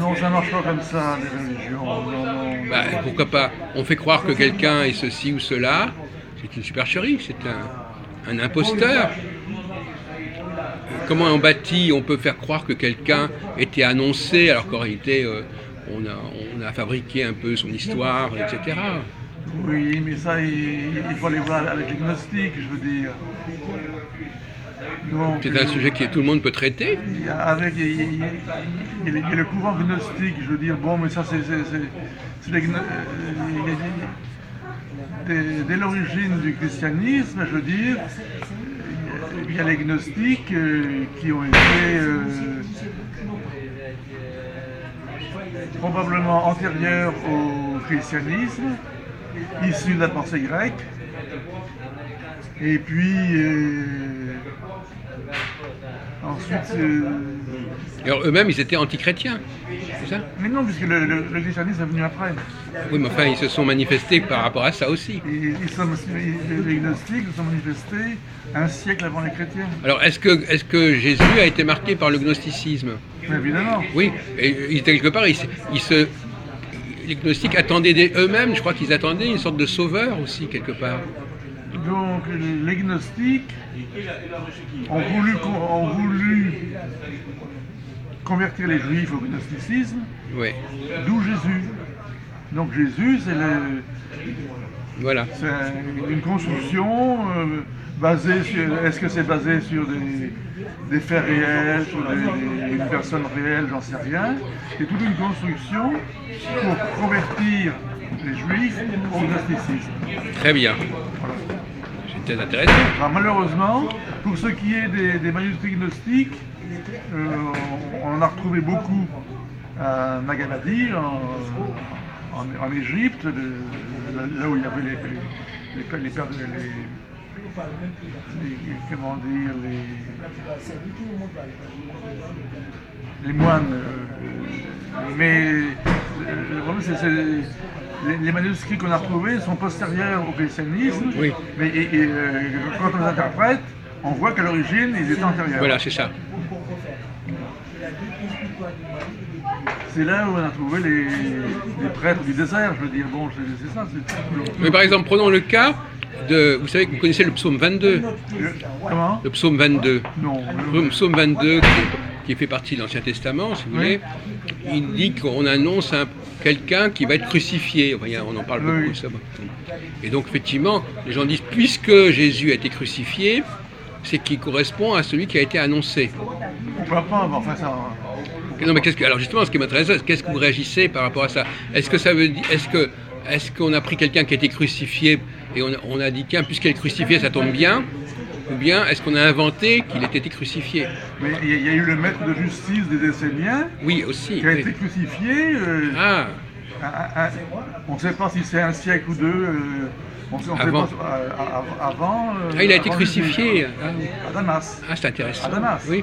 non, ça marche pas comme ça, les religions. Non, non. Bah, pourquoi pas? On fait croire que quelqu'un est ceci ou cela. C'est une supercherie, c'est un imposteur. Comment on peut faire croire que quelqu'un était annoncé alors qu'en réalité on a fabriqué un peu son histoire, etc. Oui, mais ça, il faut aller voir avec les gnostiques, je veux dire. Donc, C'est un sujet que tout le monde peut traiter. il y a le courant gnostique, je veux dire, bon, mais ça, dès l'origine du christianisme, je veux dire, il y a les gnostiques qui ont été probablement antérieurs au christianisme, issus de la pensée grecque, et puis ensuite... Alors eux-mêmes, ils étaient antichrétiens, c'est ça? Mais non, puisque le christianisme est venu après. Oui, mais enfin, ils se sont manifestés par rapport à ça aussi. Et les gnostiques se sont manifestés un siècle avant les chrétiens. Alors, est-ce que Jésus a été marqué par le gnosticisme? Évidemment. Oui, et quelque part, les gnostiques attendaient eux-mêmes, je crois qu'ils attendaient une sorte de sauveur aussi, quelque part. Donc, les gnostiques ont voulu convertir les juifs au gnosticisme, Oui. d'où Jésus. Donc Jésus, Voilà. c'est une construction basée sur... Est-ce que c'est basé sur des faits réels, sur une personne réelle, j'en sais rien. C'est toute une construction pour convertir les juifs au gnosticisme. Très bien. C'est très intéressant. Alors, malheureusement, pour ce qui est des manuscrits gnostiques, on en a retrouvé beaucoup à Nagamadi, en Égypte, là où il y avait comment dire, les moines. Mais le problème, c'est les manuscrits qu'on a retrouvés sont postérieurs au christianisme, Oui. Mais quand on les interprète, on voit qu'à l'origine, ils étaient antérieurs. Voilà, c'est ça. C'est là où on a trouvé les prêtres du désert, je veux dire. Bon, c'est ça. Mais par exemple, prenons le cas de... Vous savez que vous connaissez le psaume 22. Comment? Le psaume 22. Non. Le psaume 22, qui fait partie de l'Ancien Testament, si vous voulez, il dit qu'on annonce quelqu'un qui va être crucifié. Enfin, on en parle beaucoup, ça. Et donc, effectivement, les gens disent, puisque Jésus a été crucifié, c'est qu'il correspond à celui qui a été annoncé. Pourquoi pas, mais enfin ça... Non, mais alors justement, ce qui m'intéresse, qu'est-ce que vous réagissez par rapport à ça? Est-ce que ça veut dire, est-ce qu'on a pris quelqu'un qui a été crucifié et on a dit tiens, puisqu'il est crucifié, ça tombe bien? Ou bien est-ce qu'on a inventé qu'il ait été crucifié? Mais il y a eu le maître de justice des Esséniens, Oui, aussi. qui a été crucifié. On ne sait pas si c'est un siècle ou deux. On sait Avant. pas, avant. Il a été avant crucifié. à Damas. Ah, c'est intéressant. À Damas. Oui.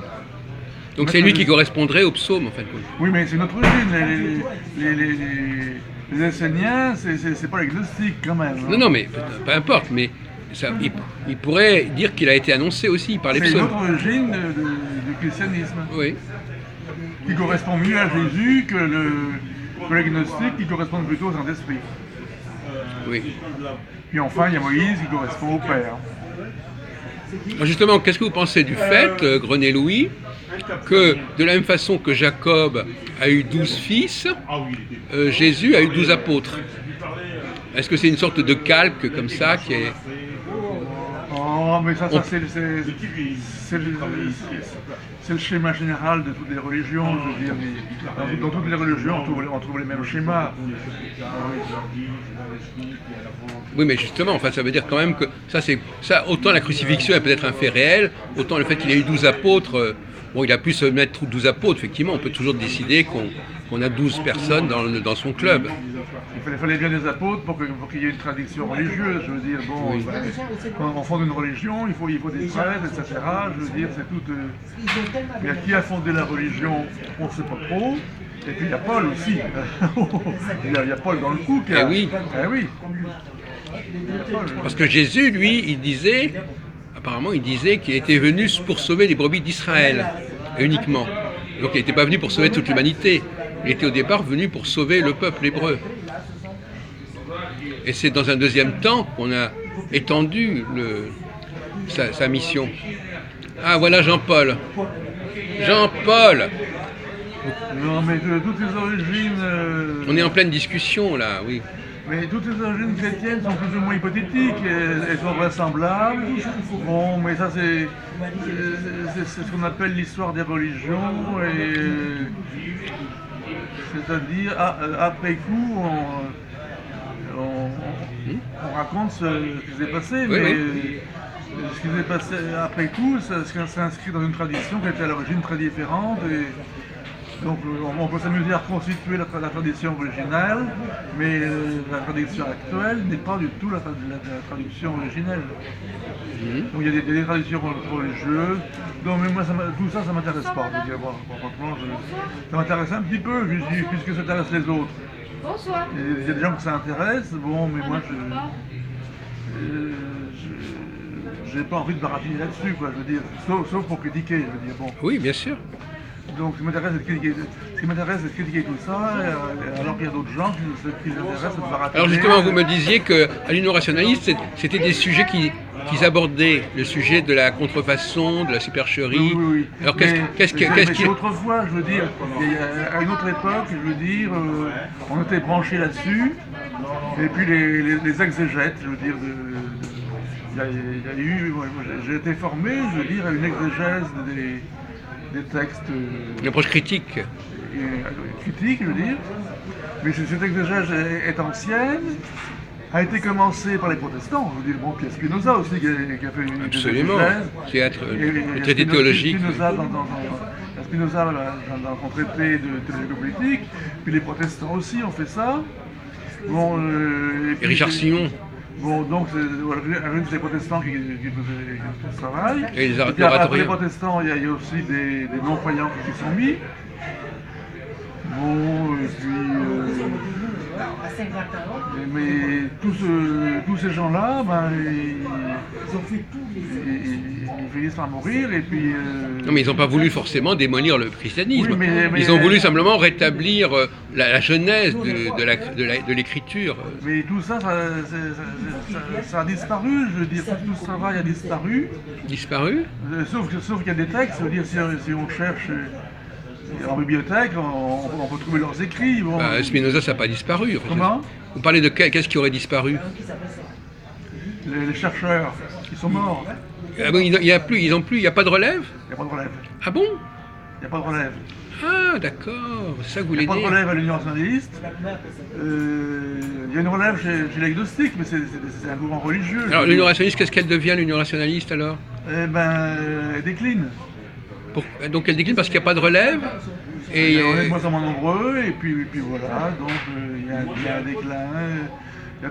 Donc c'est lui qui correspondrait au psaume, en fait. Oui, mais c'est notre origine. Les Esséniens, c'est pas les gnostiques quand même. Hein. Non, mais peu importe, mais ça, il pourrait dire qu'il a été annoncé aussi par les psaumes. C'est psaumes. notre origine du christianisme. Oui. Qui correspond mieux à Jésus que les gnostiques qui correspondent plutôt au Saint-Esprit. Oui. Puis enfin, il y a Moïse qui correspond au Père. Alors justement, qu'est-ce que vous pensez du fait, Grenet-Louis, que de la même façon que Jacob a eu 12 fils, Jésus a eu 12 apôtres? Est-ce que c'est une sorte de calque comme ça qui est... Oh, mais ça c'est le schéma général de toutes les religions, je veux dire. Dans toutes les religions, on trouve les mêmes schémas. Oui, mais justement, enfin, ça veut dire quand même que ça, autant la crucifixion est peut-être un fait réel, autant le fait qu'il ait eu 12 apôtres, bon, il a pu se mettre 12 apôtres, effectivement, on peut toujours décider qu'on a 12 personnes dans son club. Il fallait bien des apôtres pour qu'il y ait une tradition religieuse, je veux dire, bon, oui. Quand on fonde une religion, il faut des prêtres, etc. Je veux dire, c'est tout... Mais qui a fondé la religion, on ne sait pas trop. Et puis il y a Paul aussi. Il y a Paul dans le coup. Eh oui. Eh oui. Parce que Jésus, lui, apparemment, il disait qu'il était venu pour sauver les brebis d'Israël, uniquement. Donc il n'était pas venu pour sauver toute l'humanité. Il était au départ venu pour sauver le peuple hébreu. Et c'est dans un deuxième temps qu'on a étendu sa mission. Ah, voilà Jean-Paul. Jean-Paul! Non, mais toutes les origines... On est en pleine discussion, là, oui. Mais toutes les origines chrétiennes sont plus ou moins hypothétiques, elles sont vraisemblables. Bon, mais ça c'est ce qu'on appelle l'histoire des religions, c'est-à-dire après coup on raconte ce qui s'est passé, oui, mais oui. Ce qui s'est passé après coup, ça s'inscrit dans une tradition qui était à l'origine très différente. Donc on peut s'amuser à reconstituer la tradition originelle, mais la traduction actuelle n'est pas du tout la traduction originelle. Donc il y a des traditions religieuses, donc mais moi tout ça, ça m'intéresse pas. Franchement, ça m'intéresse un petit peu, puisque ça intéresse les autres. Bonsoir. Il y a des gens que ça intéresse, bon, mais moi j'ai pas envie de baratiner là-dessus, quoi, je veux dire, sauf pour critiquer, je veux dire, bon. Oui, bien sûr. Donc ce qui m'intéresse, c'est de critiquer tout ça, alors qu'il y a d'autres gens qui les intéressent de baratiner. Alors justement, vous me disiez qu'à l'Union rationaliste, c'était des sujets qu'ils abordaient, le sujet de la contrefaçon, de la supercherie. Oui. Alors qu'est-ce qui... Autrefois, je veux dire, à une autre époque, je veux dire, on était branchés là-dessus, et puis les exégètes, je veux dire, il y a eu, j'ai été formé, je veux dire, à une exégèse des textes... Une approche critique. Critique, je veux dire. Mais cette exégèse est ancienne, a été commencée par les protestants. Je veux dire, bon, puis il y a Spinoza aussi qui a fait une Absolument. exégèse. Un traité théologique. Spinoza dans son traité de théologie politique, puis les protestants aussi ont fait ça. Bon, et Richard Simon. Bon, donc c'est des protestants qui faisaient ce travail. Et les après les protestants, il y a aussi des non-croyants qui s'y sont mis. Bon, et puis... mais tous ces gens-là, ben, ils finissent par mourir, et puis... Non, mais ils n'ont pas voulu forcément démolir le christianisme. Oui, ils ont voulu simplement rétablir la genèse de l'écriture. Mais tout ça, ça a disparu, je veux dire, tout ce travail a disparu. Disparu? Sauf qu'il y a des textes, je veux dire, si on cherche... En bibliothèque, on peut trouver leurs écrits. Bon. Spinoza, ça n'a pas disparu. En fait. Comment? Vous parlez de qu'est-ce qui aurait disparu? Les chercheurs qui sont morts. Ah bon, il n'y a pas de relève? Il n'y a pas de relève. Ah bon? Il n'y a pas de relève. Ah d'accord, c'est ça que vous voulez dire. Il n'y a pas de relève à l'Union rationaliste. Il y a une relève chez l'agnostique, mais c'est un mouvement religieux. Alors l'Union rationaliste, qu'est-ce qu'elle devient, l'Union rationaliste alors? Eh ben, elle décline. Donc elle décline parce qu'il n'y a pas de relève et on est de moins en moins nombreux, et puis voilà, donc il y a un déclin,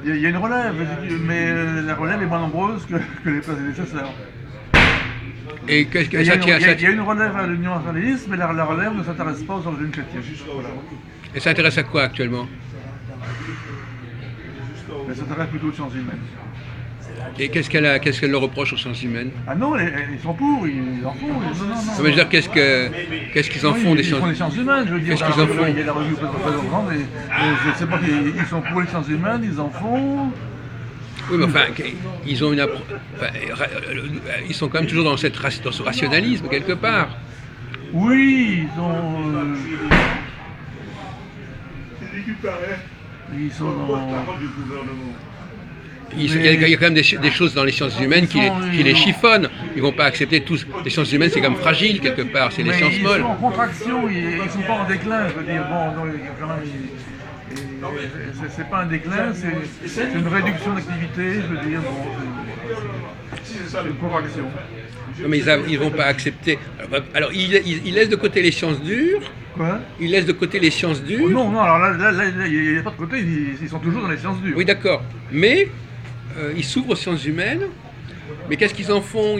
il y a une relève, mais la relève est moins nombreuse que les prédécesseurs. Et qu'est-ce que il y a une relève à l'Union rationaliste, mais la relève ne s'intéresse pas aux origines chrétiennes. Voilà. Et ça s'intéresse à quoi actuellement? Elle s'intéresse plutôt aux sciences humaines. Et qu'est-ce qu'elle leur reproche aux sciences humaines? Ah non, ils sont pour, ils en font. Non. Ça veut dire qu'est-ce qu'ils en font des sciences humaines? Ils font des sciences humaines, je veux dire. Qu'est-ce qu'ils en font? Il y a la revue présente, mais je ne sais pas, ils sont pour les sciences humaines, ils en font. Oui, mais enfin, ils ont ils sont quand même toujours dans ce rationalisme quelque part. Oui, ils sont dans... Il y a quand même des choses dans les sciences humaines qui les chiffonnent. Ils ne vont pas accepter tous. Les sciences humaines, c'est comme fragile quelque part, c'est des sciences molles. Ils sont en contraction, ils ne sont pas en déclin. Je veux dire, bon, c'est pas un déclin, c'est une réduction d'activité. Je veux dire, bon, c'est une contraction. Non, mais ils ne vont pas accepter. Alors, ils laissent de côté les sciences dures. Quoi? Ils laissent de côté les sciences dures. Oh non, alors là, il n'y a pas de côté, ils sont toujours dans les sciences dures. Oui, d'accord. Mais ils s'ouvrent aux sciences humaines. Mais qu'est-ce qu'ils en font?